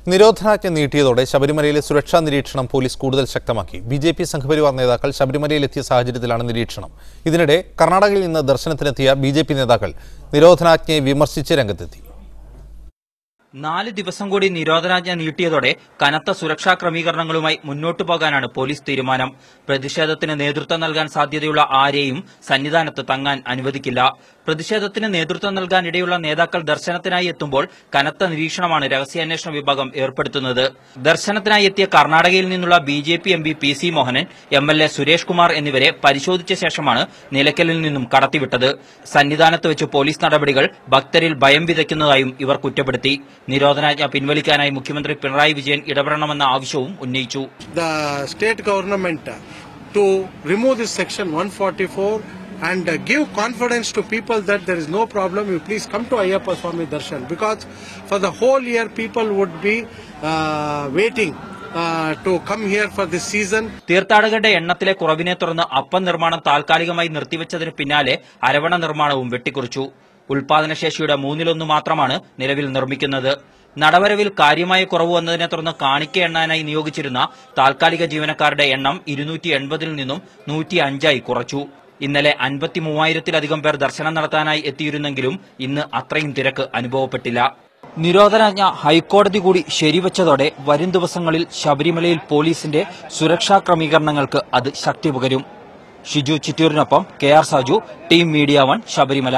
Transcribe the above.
നിരോധനാജ്ഞ നീട്ടിയതോടെ ശബരിമലയിലെ സുരക്ഷാ നിരീക്ഷണം പോലീസ് കൂടുതൽ ശക്തമാക്കി. ബിജെപി സംഘപരിവാർ നേതാക്കൾ ശബരിമലയിലെത്തിയ സാഹചര്യത്തിലാണ് നിരീക്ഷണം. ഇതിനിടെ കർണാടകയിൽ നിന്ന് ദർശനത്തിനെത്തിയ ബിജെപി നേതാക്കൾ നിരോധനാജ്ഞയെ വിമർശിച്ച് രംഗത്തെത്തി. 4 ദിവസം കൂടി നിരോധനാജ്ഞ നീട്ടിയതോടെ കനത്ത സുരക്ഷാ ക്രമീകരണങ്ങളുമായി മുന്നോട്ടു പോകാനാണ് പോലീസ് തീരുമാനം. പ്രതിഷേധത്തിന് നേതൃത്വം നൽകാൻ സാധ്യതയുള്ള ആരെയും സന്നിധാനത്ത് തങ്ങാൻ അനുവദിക്കില്ല. പ്രതിഷേധത്തിന് നേതൃത്വം നൽകാനിടയുള്ള നേതാക്കൾ ദർശനത്തിനായി എത്തുമ്പോൾ കനത്ത നിരീക്ഷണമാണ് രഹസ്യാന്വേഷണ വിഭാഗം ഏർപ്പെടുത്തുന്നത്. ദർശനത്തിനായി എത്തിയ കർണാടകയിൽ നിന്നുള്ള BJP MP PC Mohanan, MLA Suresh Kumar എന്നിവരെ പരിശോധിച്ച ശേഷമാണ് നിലയ്ക്കലിൽ നിന്നും കടത്തിവിട്ടത്. സന്നിധാനത്ത് വെച്ച് പോലീസ് നടപടികൾ ഭക്തരിൽ ഭയം വിതയ്ക്കുന്നതായും ഇവർ കുറ്റപ്പെടുത്തി. നിരോധനാജ്ഞ പിൻവലിക്കാനായി മുഖ്യമന്ത്രി പിണറായി വിജയൻ ഇടപെടണമെന്ന ആവശ്യവും ഉന്നയിച്ചു. State government to remove this section 144 and give confidence to people that there is no problem. You please come to Ayyappa Swami Darshan, because for the whole year people would be waiting to come here for this season. തീർത്ഥാടകരുടെ എണ്ണത്തിലെ കുറവിനെ തുടർന്ന് അപ്പം നിർമ്മാണം താൽക്കാലികമായി നിർത്തിവെച്ചതിന് പിന്നാലെ അരവണ നിർമ്മാണവും വെട്ടിക്കുറിച്ചു. ഉൽപാദനശേഷിയുടെ 1/3 മാത്രമാണ് നിലവിൽ നിർമ്മിക്കുന്നത്. നടവരവിൽ കാര്യമായ കുറവ് വന്നതിനെ തുടർന്ന് കാണിക്ക എണ്ണാനായി നിയോഗിച്ചിരുന്ന താൽക്കാലിക ജീവനക്കാരുടെ എണ്ണം 280-ൽ നിന്നും 105 കുറച്ചു. ഇന്നലെ 53,000-ലധികം പേർ ദർശനം നടത്താനായി എത്തിയിരുന്നെങ്കിലും ഇന്ന് അത്രയും തിരക്ക് അനുഭവപ്പെട്ടില്ല. നിരോധനാജ്ഞ ഹൈക്കോടതി കൂടി ശരിവച്ചതോടെ വരും ദിവസങ്ങളിൽ ശബരിമലയിൽ പോലീസിന്റെ സുരക്ഷാ ക്രമീകരണങ്ങൾക്ക് അത് ശക്തി പകരും. ഷിജു ചിറ്റൂരിനൊപ്പം KR Saju, team media 1, Sabarimala.